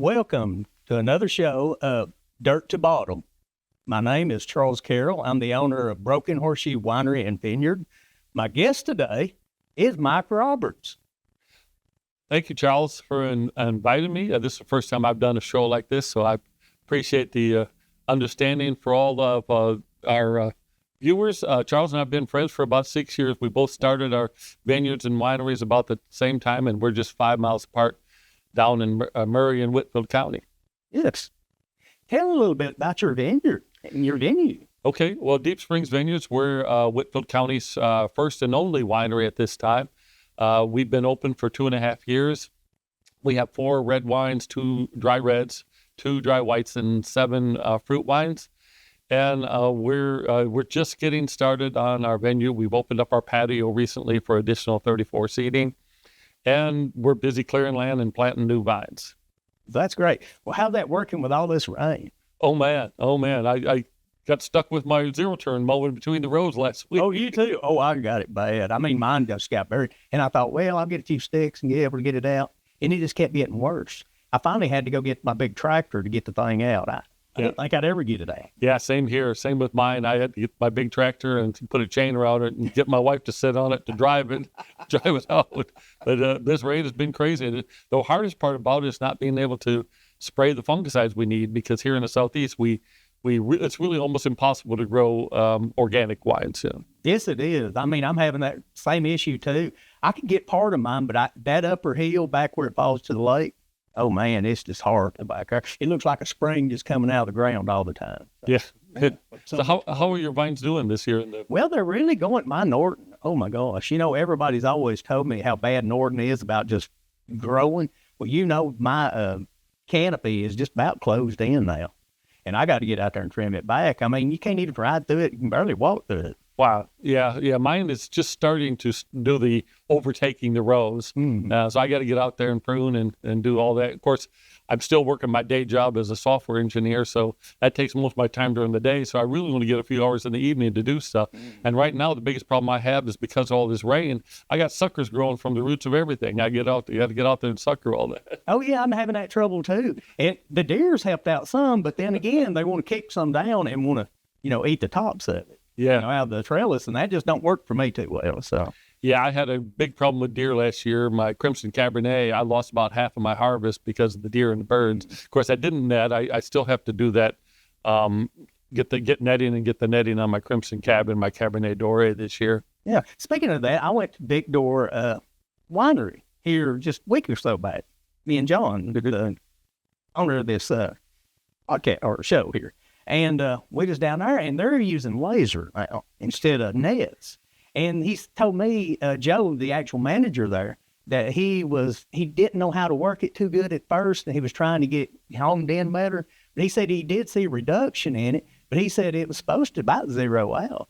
Welcome to another show of Dirt to Bottom. My name is Charles Carroll. I'm the owner of Broken Horseshoe Winery and Vineyard. My guest today is Mike Roberts. Thank you, Charles, for inviting me. This is the first time I've done a show like this, so I appreciate the understanding for all of our viewers. Charles and I have been friends for about 6 years. We both started our vineyards and wineries about the same time, and we're just 5 miles apart down in Murray and Whitfield County. Yes. Tell a little bit about your vineyard and your venue. Okay, well, Deep Springs Vineyards, we're Whitfield County's first and only winery at this time. We've been open for 2.5 years. We have 4 red wines, 2 dry reds, 2 dry whites, and 7 fruit wines. And we're just getting started on our venue. We've opened up our patio recently for additional 34 seating, and we're busy clearing land and planting new vines. That's great. Well, how's that working with all this rain? Oh man. I got stuck with my zero turn mowing between the rows last week. Oh, you too? Oh, I got it bad. I mean, mine just got buried. And I thought, well, I'll get a few sticks and be able to get it out. And it just kept getting worse. I finally had to go get my big tractor to get the thing out. I didn't think I'd ever get it out. Yeah, same here. Same with mine. I had to get my big tractor and put a chain around it and get my wife to sit on it to drive it out. But this rain has been crazy. The hardest part about it is not being able to spray the fungicides we need, because here in the Southeast, it's really almost impossible to grow organic wines. Yeah. Yes, it is. I mean, I'm having that same issue too. I can get part of mine, but that upper hill back where it falls to the lake, oh man, it's just hard back there. It looks like a spring just coming out of the ground all the time. So, yeah. So how are your vines doing this year? Well, they're really going. My Norton, oh my gosh. You know, everybody's always told me how bad Norton is about just growing. Well, you know, my canopy is just about closed in now. And I got to get out there and trim it back. I mean, you can't even ride through it. You can barely walk through it. Wow. Yeah. Mine is just starting to do the overtaking the rows. So I got to get out there and prune and do all that. Of course, I'm still working my day job as a software engineer, so that takes most of my time during the day. So I really want to get a few hours in the evening to do stuff. And right now, the biggest problem I have is because of all this rain, I got suckers growing from the roots of everything. You got to get out there and sucker all that. Oh, yeah, I'm having that trouble too. And the deer's helped out some, but then again, they want to kick some down and want to, eat the tops of it. Yeah. Out of the trellis, and that just don't work for me too well. So. Yeah, I had a big problem with deer last year. My Crimson Cabernet, I lost about half of my harvest because of the deer and the birds. Of course, I didn't net. I still have to do that, get netting and get the netting on my Crimson Cab and my Cabernet Doré this year. Yeah. Speaking of that, I went to Big Door Winery here just a week or so back. Me and John, the owner of this podcast or show here. And we was down there, and they're using laser now instead of nets. And he told me, Joe, the actual manager there, that he didn't know how to work it too good at first, and he was trying to get honed in better. But he said he did see a reduction in it, but he said it was supposed to about zero out.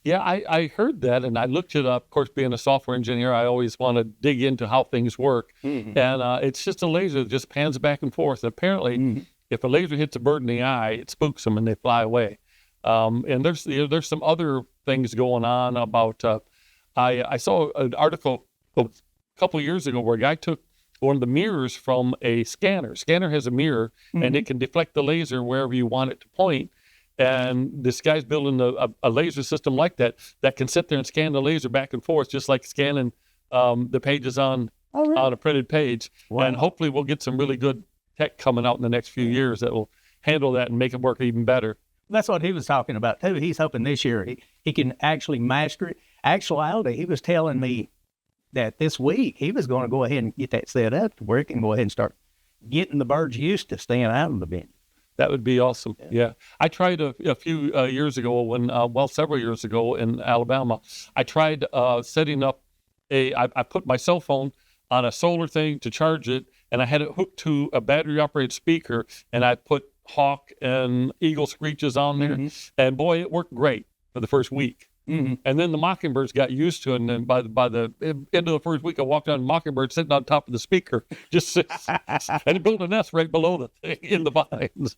Yeah, I heard that, and I looked it up. Of course, being a software engineer, I always want to dig into how things work. And it's just a laser that just pans back and forth. Apparently, if a laser hits a bird in the eye, it spooks them and they fly away. And there's some other things going on about, I saw an article a couple of years ago where a guy took one of the mirrors from a scanner. Scanner has a mirror, and it can deflect the laser wherever you want it to point. And this guy's building a laser system like that can sit there and scan the laser back and forth, just like scanning the pages on a printed page. Wow. And hopefully we'll get some really good tech coming out in the next few years that will handle that and make it work even better. That's what he was talking about too. He's hoping this year he can actually master it. Actuality, he was telling me that this week he was going to go ahead and get that set up to where it can go ahead and start getting the birds used to staying out of the bin. That would be awesome. Yeah. I tried a few years ago several years ago in Alabama, I tried setting up I put my cell phone on a solar thing to charge it, and I had it hooked to a battery operated speaker, and I put hawk and eagle screeches on there. And boy, it worked great for the first week. And then the mockingbirds got used to it, and then by the end of the first week, I walked on a mockingbird sitting on top of the speaker, and it built a nest right below the thing in the vines.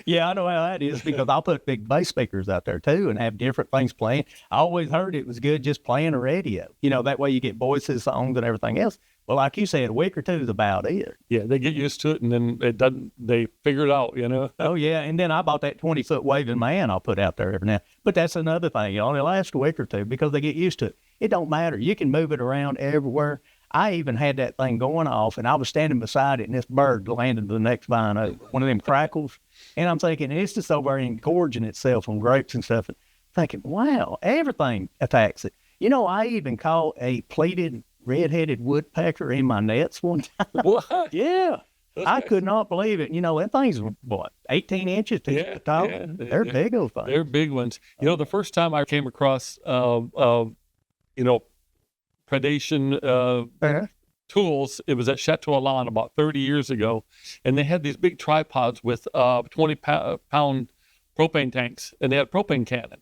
Yeah, I know how that is, because I'll put big bass speakers out there too and have different things playing. I always heard it was good just playing a radio. That way you get voices, songs, and everything else. Well, like you said, a week or two is about it. Yeah, they get used to it, and then they figure it out, you know. Oh, yeah. And then I bought that 20-foot waving man I'll put out there every now. But that's another thing. It only lasts a week or two because they get used to it. It don't matter. You can move it around everywhere. I even had that thing going off, and I was standing beside it, and this bird landed the next vine over, one of them crackles. And I'm thinking, it's just over there engorging itself on grapes and stuff. And thinking, wow, everything attacks it. You know, I even caught a pleated red-headed woodpecker in my nets one time. What? Yeah. I could not believe it. You know, that thing's, what, 18 inches tall? Yeah, they're big old things. They're big ones. You know, the first time I came across, predation tools, it was at Chateau Alon about 30 years ago, and they had these big tripods with 20-pound propane tanks, and they had a propane cannon.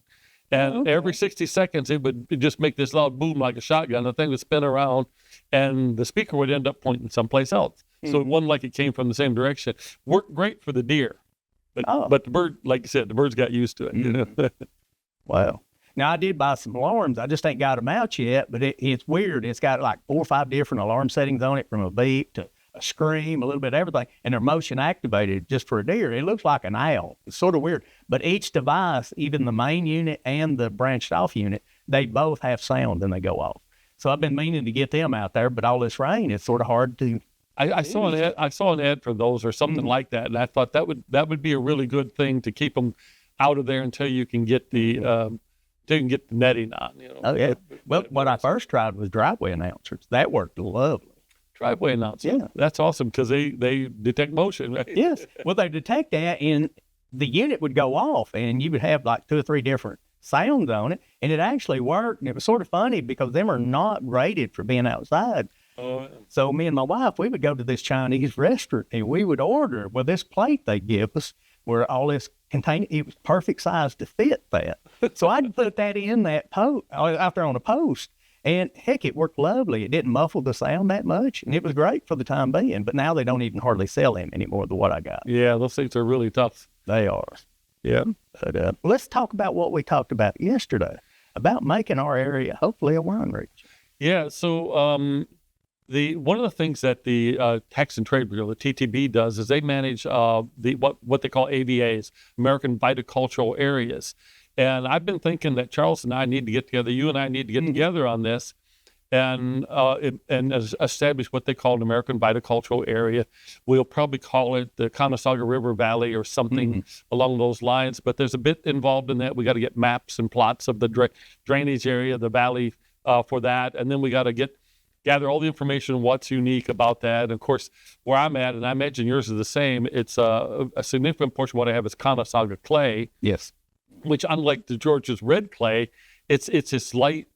And every 60 seconds, it would just make this loud boom like a shotgun. The thing would spin around, and the speaker would end up pointing someplace else. So it wasn't like it came from the same direction. Worked great for the deer. But the bird, like you said, the birds got used to it. You know? Wow. Now, I did buy some alarms. I just ain't got them out yet, but it's weird. It's got like 4 or 5 different alarm settings on it, from a beep to a scream, a little bit of everything, and they're motion activated just for a deer. It looks like an owl. It's sort of weird. But each device, even the main unit and the branched off unit, they both have sound and they go off. So I've been meaning to get them out there, but all this rain, it's sort of hard to. I saw an ad for those or something like that, and I thought that would be a really good thing to keep them out of there until you can get the netting on. You know. Oh yeah. Well, what I first tried was driveway announcers. That worked lovely. Driveway announcer. Yeah. That's awesome because they detect motion, right? Yes. Well, they detect that, and the unit would go off, and you would have like 2 or 3 different sounds on it, and it actually worked. And it was sort of funny because them are not rated for being outside. Oh. So me and my wife, we would go to this Chinese restaurant, and we would order. Well, this plate they give us, where all this contained, it was perfect size to fit that. So I'd put that in that out there on a post. And heck, it worked lovely. It didn't muffle the sound that much, and it was great for the time being. But now they don't even hardly sell them anymore than what I got. Yeah, those things are really tough. They are. Yeah. But let's talk about what we talked about yesterday, about making our area hopefully a wine region. Yeah, so one of the things that the Tax and Trade Bureau, the TTB, does is they manage what they call AVAs, American Viticultural Areas. And I've been thinking that Charles and I need to get together, you and I need to get together on this and establish what they call an American Viticultural Area. We'll probably call it the Conasauga River Valley or something along those lines. But there's a bit involved in that. We got to get maps and plots of the drainage area, the valley for that. And then we got to gather all the information on what's unique about that. And of course, where I'm at, and I imagine yours is the same, it's a significant portion of what I have is Conasauga clay. Yes. Which, unlike the George's red clay, it's this light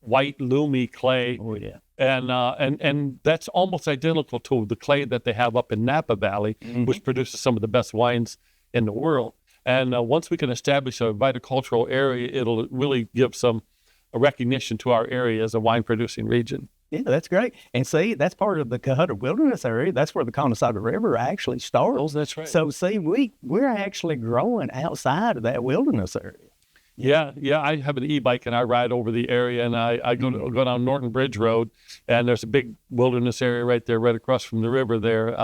white loomy clay. Oh yeah. And that's almost identical to the clay that they have up in Napa Valley, which produces some of the best wines in the world. And once we can establish a viticultural area, it'll really give some recognition to our area as a wine producing region. Yeah, that's great. And see, that's part of the Cohutta Wilderness area. That's where the Conasauga River actually starts. Oh, that's right. So see, we're actually growing outside of that wilderness area. Yeah. I have an e-bike and I ride over the area, and I go down Norton Bridge Road, and there's a big wilderness area right there, right across from the river there.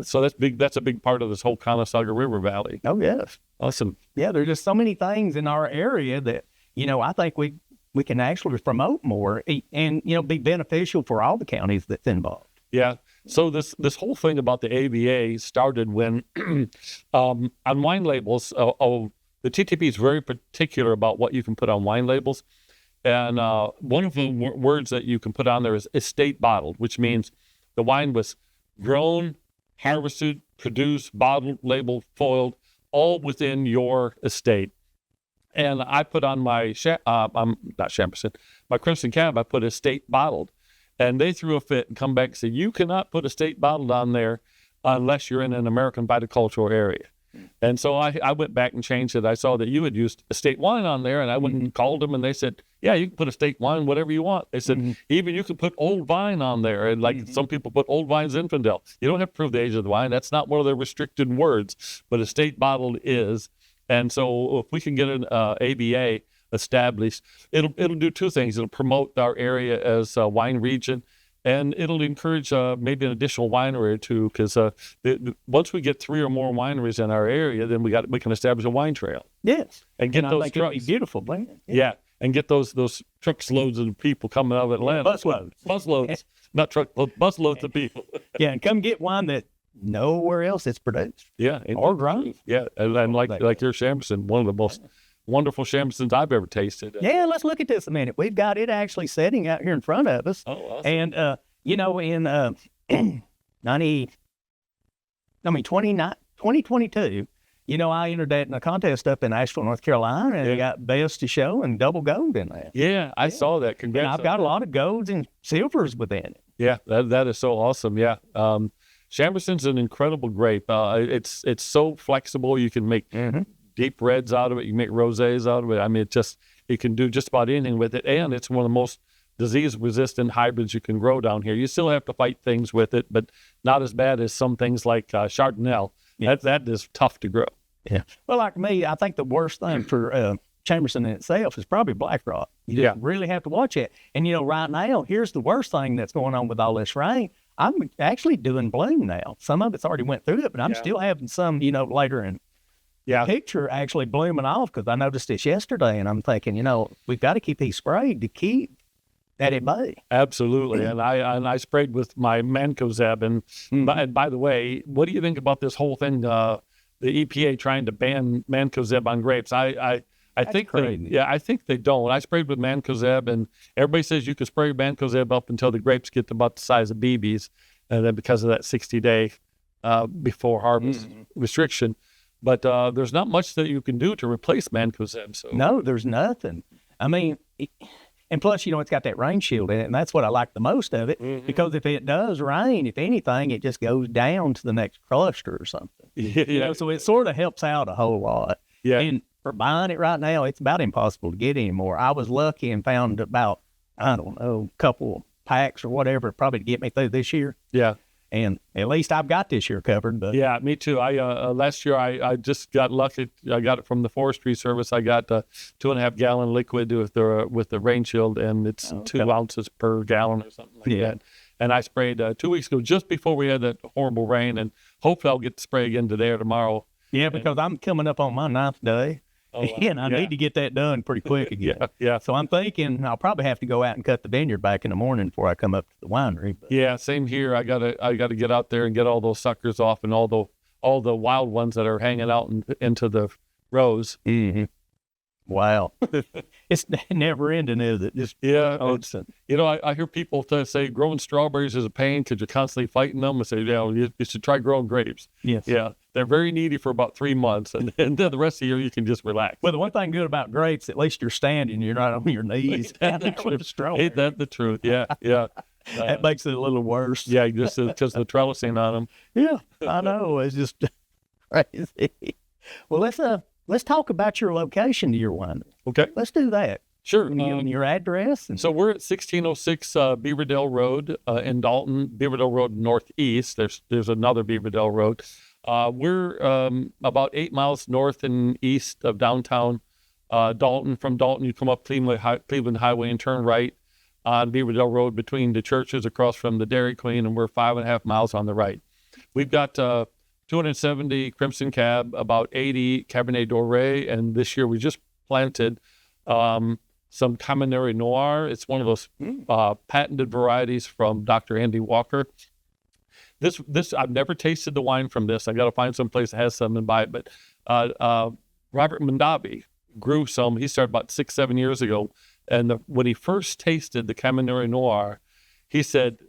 So that's big. That's a big part of this whole Conasauga River Valley. Oh yes. Awesome. Yeah, there's just so many things in our area that, I think we can actually promote more and, be beneficial for all the counties that's involved. Yeah. So this whole thing about the AVA started when on wine labels, the TTP is very particular about what you can put on wine labels. And one of the words that you can put on there is estate bottled, which means the wine was grown, harvested, produced, bottled, labeled, foiled, all within your estate. And I put on my my Crimson Cab, I put estate bottled. And they threw a fit and come back and said, you cannot put estate bottled on there unless you're in an American viticultural area. And so I went back and changed it. I saw that you had used estate wine on there, and I went and called them, and they said, yeah, you can put estate wine, whatever you want. They said, even you can put old vine on there. And like some people put old vine Zinfandel. You don't have to prove the age of the wine. That's not one of the restricted words, but estate bottled is. And so if we can get an ABA established, it'll do two things. It'll promote our area as a wine region, and it'll encourage maybe an additional winery or two, because once we get 3 or more wineries in our area, then we can establish a wine trail. Yes. And get those trucks. It'd be beautiful, man. Yeah. And get those trucks loads of people coming out of Atlanta. Busloads. Not truck, busloads of people. Yeah, and come get wine that nowhere else it's produced. Yeah. Or grown. Yeah. And like your Chamberson, one of the most wonderful Chambersons I've ever tasted. Yeah, let's look at this a minute. We've got it actually sitting out here in front of us. Oh, awesome. And, in 2022, I entered that in a contest up in Asheville, North Carolina, and got best to show and double gold in that. Yeah, I saw that. Congrats. And I've got a lot of golds and silvers within it. Yeah, that is so awesome. Yeah. Chamberson's an incredible grape. It's so flexible. You can make deep reds out of it. You can make rosés out of it. I mean, you can do just about anything with it. And it's one of the most disease-resistant hybrids you can grow down here. You still have to fight things with it, but not as bad as some things like Chardonnay. Yeah. That is tough to grow. Yeah. Well, like me, I think the worst thing for Chamberson in itself is probably black rot. You just really have to watch it. And, right now, here's the worst thing that's going on with all this rain. I'm actually doing bloom now. Some of it's already went through it, but I'm still having some, later in picture actually blooming off, because I noticed this yesterday, and I'm thinking, we've got to keep these sprayed to keep that at bay. Absolutely. And I sprayed with my Mancozeb. And by the way, what do you think about this whole thing, the EPA trying to ban Mancozeb on grapes? I think I think they don't. I sprayed with Mancozeb, and everybody says you can spray Mancozeb up until the grapes get about the size of BBs, and then because of that 60-day before harvest restriction. But there's not much that you can do to replace Mancozeb. So no, there's nothing. I mean, and plus, it's got that rain shield in it, and that's what I like the most of it, because if it does rain, if anything, it just goes down to the next cluster or something. So it sort of helps out a whole lot. Yeah. And for buying it right now, it's about impossible to get anymore. I was lucky and found about, I don't know, a couple packs or whatever, probably to get me through this year. Yeah. And at least I've got this year covered. But yeah, me too. I last year I just got lucky. I got it from the Forestry Service. I got 2.5 gallon liquid with the rain shield, and it's 2 ounces per gallon or something like that. And I sprayed 2 weeks ago, just before we had that horrible rain, and hopefully I'll get to spray again today or tomorrow. Yeah, because I'm coming up on my 9th day. And I need to get that done pretty quick again. Yeah. So I'm thinking I'll probably have to go out and cut the vineyard back in the morning before I come up to the winery. But. Yeah, same here. I gotta get out there and get all those suckers off, and all the wild ones that are hanging out into the rows. Mm-hmm. Wow. It's never ending, is it? Just constant. I hear people say growing strawberries is a pain because you're constantly fighting them. I say, you should try growing grapes. Yes. Yeah. They're very needy for about 3 months, and then the rest of the year you can just relax. Well, the one thing good about grapes, at least you're standing, you're not on your knees. Ain't that the truth? Yeah. That makes it a little worse. Yeah, just because the trellising on them. Yeah, I know. It's just crazy. Well, let's talk about your location to your winery. Okay. Let's do that. Sure. Your address. So we're at 1606 Beaverdale Road in Dalton, Beaverdale Road Northeast. There's another Beaverdale Road. We're about 8 miles north and east of downtown Dalton. From Dalton, you come up Cleveland Highway and turn right on Beaverdale Road between the churches across from the Dairy Queen, and we're 5.5 miles on the right. We've got 270 Crimson Cab, about 80 Cabernet Doré, and this year we just planted some Cabernet Noir. It's one of those patented varieties from Dr. Andy Walker. This I've never tasted the wine from this. I got to find some place that has some and buy it. But Robert Mondavi grew some. He started about 6-7 years ago, and when he first tasted the Cabernet Noir, he said,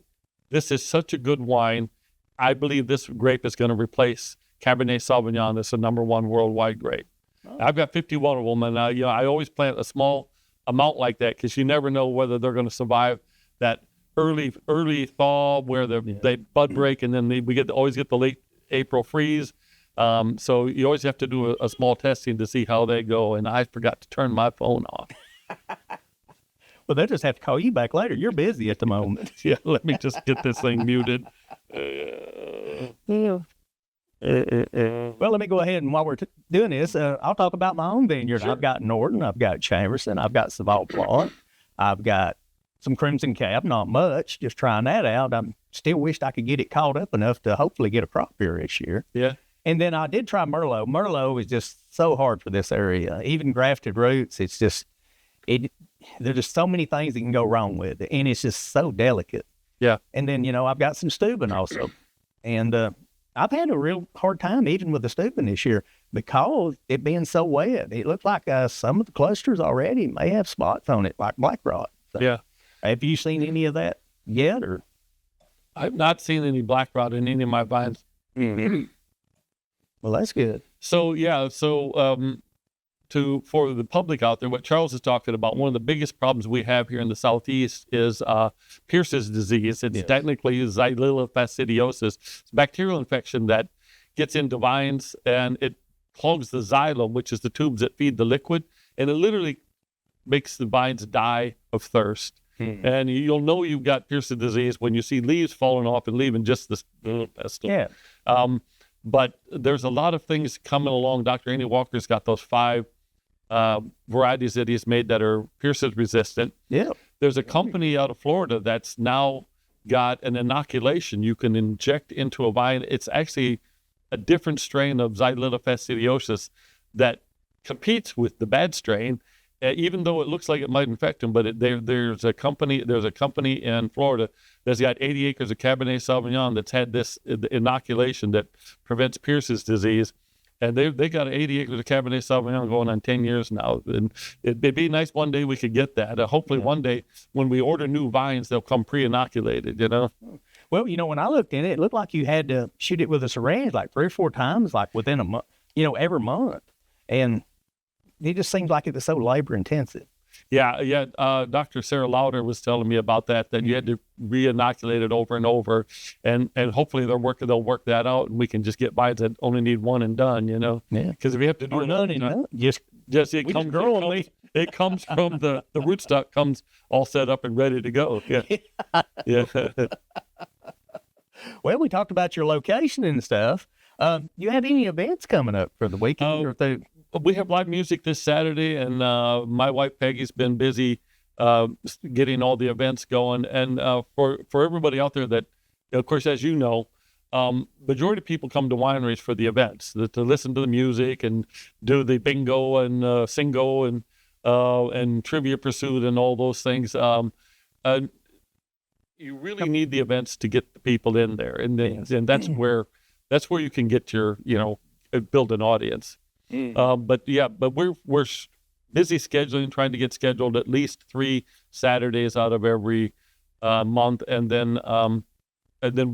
"This is such a good wine. I believe this grape is going to replace Cabernet Sauvignon as the #1 worldwide grape." Oh. I've got 51 of them, and I always plant a small amount like that because you never know whether they're going to survive that early thaw where they bud break, and then we always get the late April freeze. So you always have to do a small testing to see how they go. And I forgot to turn my phone off. Well, they'll just have to call you back later. You're busy at the moment. Yeah, let me just get this thing muted. Well, let me go ahead, and while we're doing this, I'll talk about my own vineyard. Sure. I've got Norton, I've got Chamberson, I've got Savoie Blanc, I've got some crimson cab, not much, just trying that out. I still wished I could get it caught up enough to hopefully get a crop here this year. Yeah. And then I did try Merlot. Merlot is just so hard for this area. Even grafted roots, it's just, there's just so many things that can go wrong with it. And it's just so delicate. Yeah. And then, I've got some Steuben also. And I've had a real hard time even with the Steuben this year because it being so wet. It looks like some of the clusters already may have spots on it, like black rot. So, yeah. have you seen any of that yet? Or I've not seen any black rot in any of my vines. Well, that's good. So, yeah. So, for the public out there, what Charles is talking about, one of the biggest problems we have here in the Southeast is Pierce's disease. It's technically Xylella fastidiosis. It's a bacterial infection that gets into vines and it clogs the xylem, which is the tubes that feed the liquid, and it literally makes the vines die of thirst. And you'll know you've got Pierce's disease when you see leaves falling off and leaving just this pestle. Yeah. But there's a lot of things coming along. Dr. Andy Walker's got those 5 varieties that he's made that are Pierce's resistant. Yeah. There's a company out of Florida that's now got an inoculation you can inject into a vine. It's actually a different strain of Xylella fastidiosis that competes with the bad strain, even though it looks like it might infect them. But there's a company in Florida that's got 80 acres of Cabernet Sauvignon that's had this inoculation that prevents Pierce's disease. And they got 80 acres of Cabernet Sauvignon going on 10 years now. And it'd be nice one day we could get that. Hopefully one day when we order new vines, they'll come pre-inoculated, Well, when I looked in it, it looked like you had to shoot it with a syringe like 3 or 4 times, like within a month, every month. And it just seems like it was so labor intensive. Yeah. Dr. Sarah Lauder was telling me about that you had to re-inoculate it over and over, and hopefully they'll work that out, and we can just get vines that only need one and done, Yeah. Because if we have to do none and done, it comes from the rootstock comes all set up and ready to go. Yeah. Yeah. Well, we talked about your location and stuff. You have any events coming up for the weekend? We have live music this Saturday, and my wife Peggy's been busy getting all the events going. And for everybody out there that, of course, as you know, majority of people come to wineries for the events, to listen to the music and do the bingo and singo and trivia pursuit and all those things. And you really need the events to get the people in there, and that's where you can get your build an audience. But we're busy scheduling, trying to get scheduled at least 3 Saturdays out of every month, and then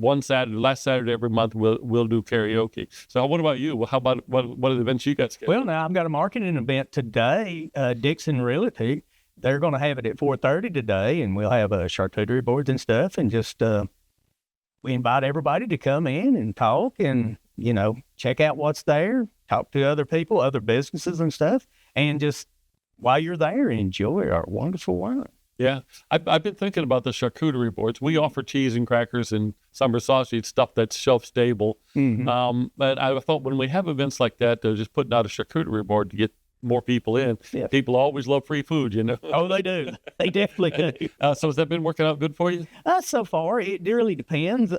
one Saturday, last Saturday every month, we'll do karaoke. So what about you? How about what are the events you got scheduled? Well, now I've got a marketing event today. Dixon Realty, they're going to have it at 4:30 today, and we'll have charcuterie boards and stuff, and just we invite everybody to come in and talk and check out what's there. Talk to other people, other businesses and stuff, and just while you're there, enjoy our wonderful wine. Yeah, I've been thinking about the charcuterie boards. We offer cheese and crackers and summer sausage, stuff that's shelf stable. But I thought when we have events like that, they're just putting out a charcuterie board to get more people in. Yeah. People always love free food, Oh, they do. They definitely do. So has that been working out good for you? So far, it really depends.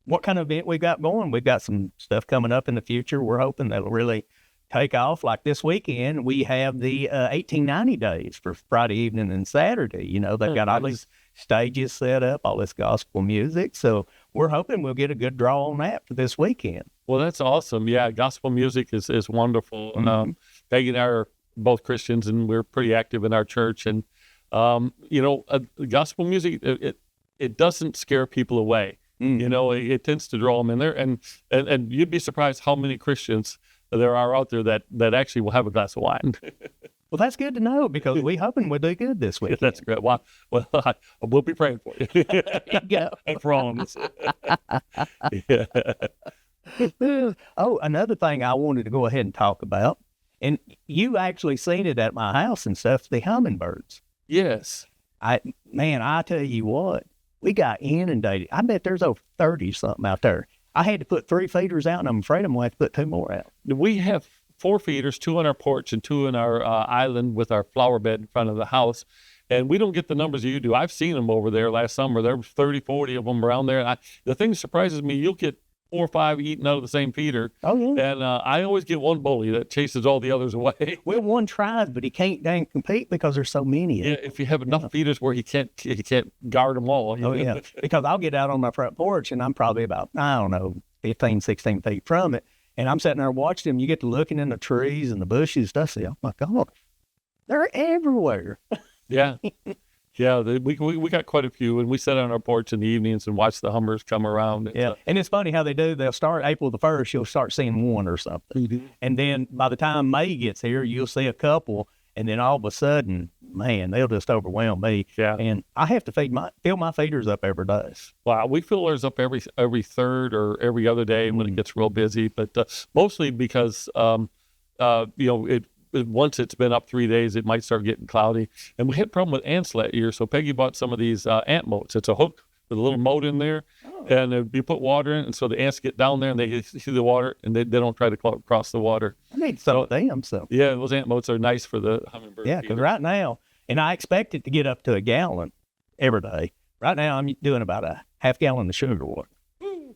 What kind of event we got going. We've got some stuff coming up in the future. We're hoping that'll really take off. Like this weekend, we have the 1890 days for Friday evening and Saturday. They've got all these stages set up, all this gospel music. So we're hoping we'll get a good draw on that for this weekend. Well, that's awesome. Yeah, gospel music is wonderful. Peggy and I are both Christians, and we're pretty active in our church. And, gospel music, it doesn't scare people away. It tends to draw them in there, and you'd be surprised how many Christians there are out there that actually will have a glass of wine. Well, that's good to know, because we're hoping we'll do good this week. That's great. Well, we'll be praying for you. There you go. I promise. Oh, another thing I wanted to go ahead and talk about, and you actually seen it at my house and stuff, the hummingbirds. Yes. I tell you what. We got inundated. I bet there's over 30 something out there. I had to put 3 feeders out, and I'm afraid I'm going to have to put 2 more out. We have 4 feeders, 2 on our porch and 2 on our island with our flower bed in front of the house. And we don't get the numbers you do. I've seen them over there last summer. There were 30, 40 of them around there. And the thing that surprises me, you'll get 4 or 5 eating out of the same feeder. Oh, yeah. And I always get one bully that chases all the others away. Well, one tries, but he can't dang compete because there's so many. Yeah, if you have enough feeders where he can't guard them all. Oh, yeah. Because I'll get out on my front porch, and I'm probably about, I don't know, 15, 16 feet from it. And I'm sitting there watching them. You get to looking in the trees and the bushes and stuff. Say, oh, my God, they're everywhere. Yeah. Yeah, we got quite a few, and we sit on our porch in the evenings and watch the hummers come around. And it's funny how they do. They'll start April the 1st, you'll start seeing one or something. Mm-hmm. And then by the time May gets here, you'll see a couple, and then all of a sudden, man, they'll just overwhelm me. Yeah. And I have to fill my feeders up every day. Wow, we fill ours up every third or every other day when it gets real busy, but mostly because once it's been up 3 days, it might start getting cloudy. And we had a problem with ants that year, so Peggy bought some of these ant moats. It's a hook with a little moat in there, and you put water in, and so the ants get down there and they see the water, and they don't try to cross the water. I need some of them. So yeah, those ant moats are nice for the hummingbird. Yeah, because right now, and I expect it to get up to a gallon every day. Right now, I'm doing about a half gallon of sugar water.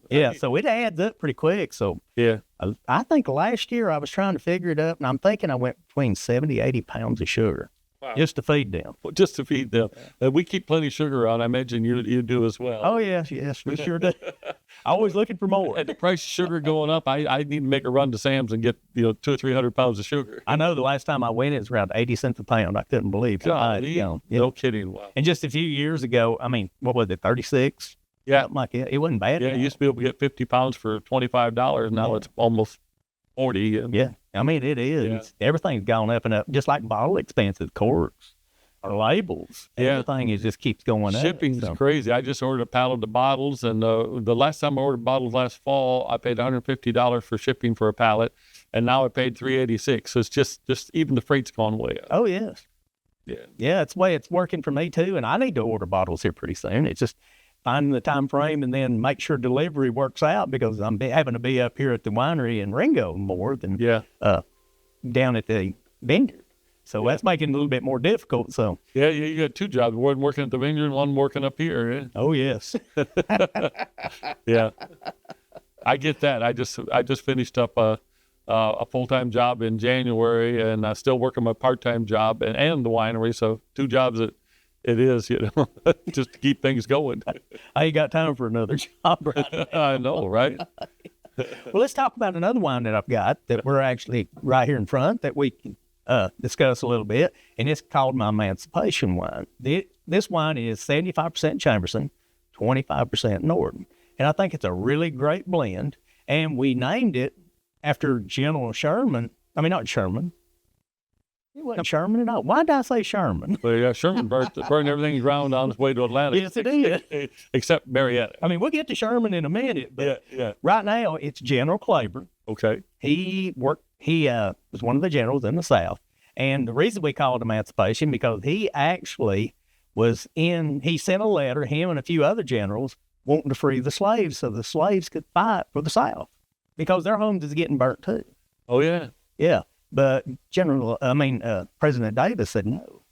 Yeah, so it adds up pretty quick. So yeah, I think last year I was trying to figure it up, and I'm thinking I went between 70, 80 pounds of sugar just to feed them. Well, just to feed them. We keep plenty of sugar around. I imagine you do as well. Oh, yes, we sure do. Always looking for more. And the price of sugar going up, I need to make a run to Sam's and get 200 or 300 pounds of sugar. I know the last time I went, it was around 80 cents a pound. I couldn't believe it. No kidding. Wow. And just a few years ago, I mean, what was it, 36? Yeah. Something like that. It wasn't bad. Yeah, you used to be able to get 50 pounds for $25. Now it's almost 40. Yeah, I mean, it is. Yeah. Everything's gone up and up, just like bottle expenses, corks, or labels. Everything just keeps going up. Shipping's crazy. I just ordered a pallet of bottles, and the last time I ordered bottles last fall, I paid $150 for shipping for a pallet, and now I paid $386. So it's just even the freight's gone way up. Oh, yes. Yeah, it's the way it's working for me, too, and I need to order bottles here pretty soon. It's just finding the time frame and then make sure delivery works out, because I'm having to be up here at the winery in Ringo more than down at the vineyard. So that's making it a little bit more difficult. So yeah, you got 2 jobs: one working at the vineyard, and one working up here. Yeah? Oh yes. Yeah, I get that. I just finished up a full-time job in January, and I still work on my part-time job and the winery. So 2 jobs it is, just to keep things going. I ain't got time for another job right now. I know, right? Well, let's talk about another wine that I've got that we're actually right here in front that we can discuss a little bit, and it's called my Emancipation wine. This wine is 75% Chamberson, 25% Norton, and I think it's a really great blend, and we named it after General Sherman. I mean, not Sherman. It wasn't Sherman at all. Why did I say Sherman? Well, yeah, Sherman burned everything ground on his way to Atlanta. Yes, it did. Except Marietta. I mean, we'll get to Sherman in a minute, but right now it's General Claiborne. Okay. He was one of the generals in the South. And the reason we called Emancipation, because he actually he sent a letter, him and a few other generals, wanting to free the slaves so the slaves could fight for the South, because their homes is getting burnt too. Oh, yeah. Yeah. But President Davis said no.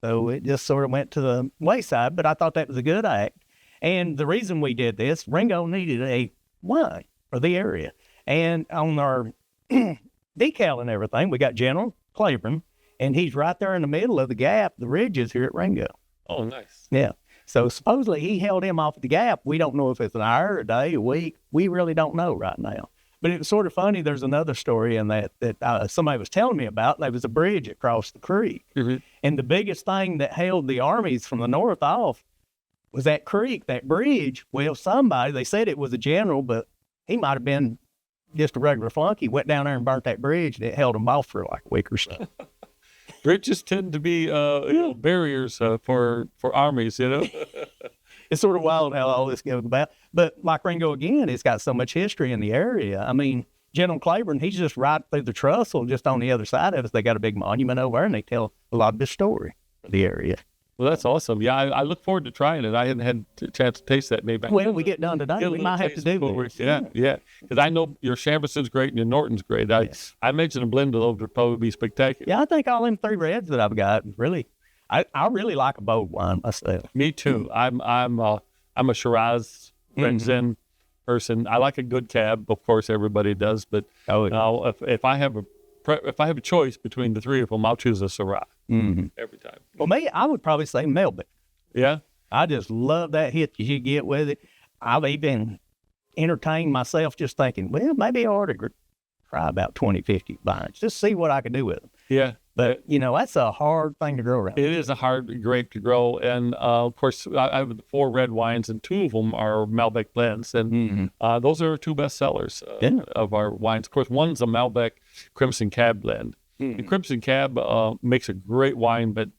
So it just sort of went to the wayside, but I thought that was a good act. And the reason we did this, Ringo needed a wine for the area. And on our decal and everything, we got General Claiborne, and he's right there in the middle of the gap, the ridges here at Ringo. Oh, nice. Yeah. So supposedly he held him off at the gap. We don't know if it's an hour, a day, a week. We really don't know right now. But it was sort of funny. There's another story in that somebody was telling me about. There was a bridge across the creek. Mm-hmm. And the biggest thing that held the armies from the north off was that creek, that bridge. Well, they said it was a general, but he might have been just a regular flunky, went down there and burnt that bridge, and it held them off for like a week or so. Bridges tend to be barriers for armies, It's sort of wild how all this goes about. But like Ringo again, it's got so much history in the area. I mean, General Claiborne, he's just right through the trestle, just on the other side of us. They got a big monument over there, and they tell a lot of the story of the area. Well, that's awesome. Yeah, I look forward to trying it. I hadn't had a chance to taste that. Maybe. Well, we get done today. We might have to do this. Yeah. Because I know your Chamberson's great and your Norton's great. I mentioned a blend of those would probably be spectacular. Yeah, I think all them 3 reds that I've got really, I really like a bold wine myself. Me too. I'm a Shiraz Red Zen person. I like a good cab, of course, everybody does. But if I have a choice between the three of them, I'll choose a Syrah every time. Well, me, I would probably say Melbourne. Yeah, I just love that hit you get with it. I've even entertained myself just thinking, well, maybe I ought to try about 20, 50 vines, just see what I can do with them. yeah. But, that's a hard thing to grow around. It is a hard grape to grow, and of course, I have 4 red wines, and 2 of them are Malbec blends, and those are 2 best sellers of our wines. Of course, one's a Malbec Crimson Cab blend. The Crimson Cab makes a great wine, but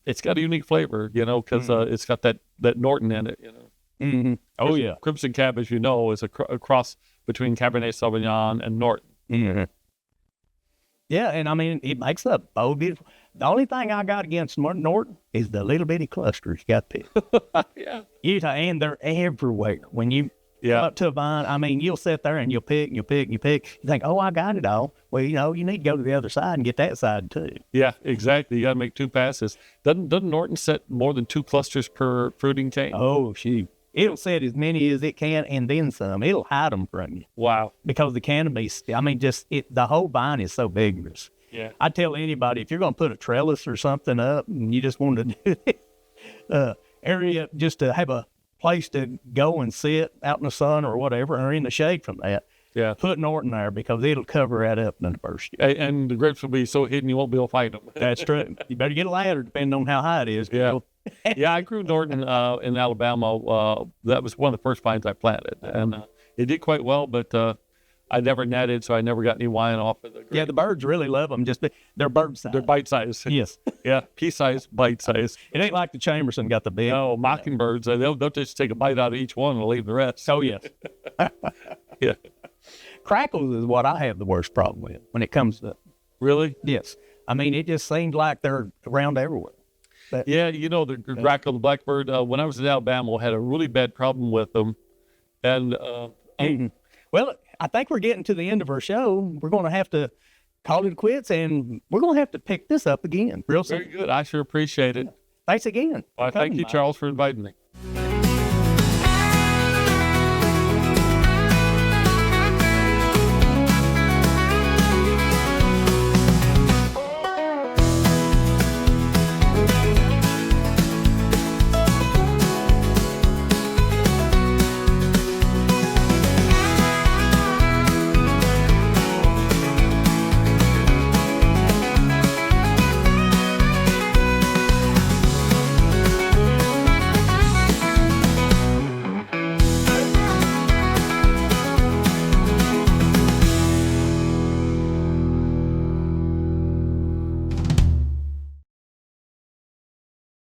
it's got a unique flavor, because it's got that Norton in it, Oh, yeah. Crimson Cab, as you know, is a cross between Cabernet Sauvignon and Norton. Yeah, and I mean, it makes a bold, beautiful. The only thing I got against Norton is the little bitty clusters you got to pick. Yeah. And they're everywhere. When you come up to a vine, I mean, you'll sit there and you'll pick and you'll pick and you pick. You think, oh, I got it all. Well, you need to go to the other side and get that side too. Yeah, exactly. You got to make 2 passes. Doesn't Norton set more than 2 clusters per fruiting tank? Oh, shoot. It'll set as many as it can and then some. It'll hide them from you. Wow. Because the canopy, I mean, the whole vine is so vigorous. Yeah. I tell anybody, if you're going to put a trellis or something up and you just want to do it, area just to have a place to go and sit out in the sun or whatever, or in the shade from that, put Norton there because it'll cover that up in the first year. And the grapes will be so hidden you won't be able to find them. That's true. You better get a ladder depending on how high it is. Yeah. Yeah, I grew Norton in Alabama. That was one of the first vines I planted, and it did quite well, but I never netted, so I never got any wine off of the grape. Yeah, the birds really love them. They're bird size. They're bite size. Yes. Yeah, pea size, bite size. It ain't like the Chamberson got the big. No, mockingbirds, they'll just take a bite out of each one and leave the rest. Oh, yes. Yeah. Crackles is what I have the worst problem with when it comes to. Really? Yes. I mean, it just seems like they're around everywhere. Yeah, the grackle, the blackbird, when I was in Alabama, I had a really bad problem with them. And well, I think we're getting to the end of our show. We're going to have to call it quits, and we're going to have to pick this up again real soon. Very good. I sure appreciate it. Thanks again. Well, thank you, Charles, for inviting me.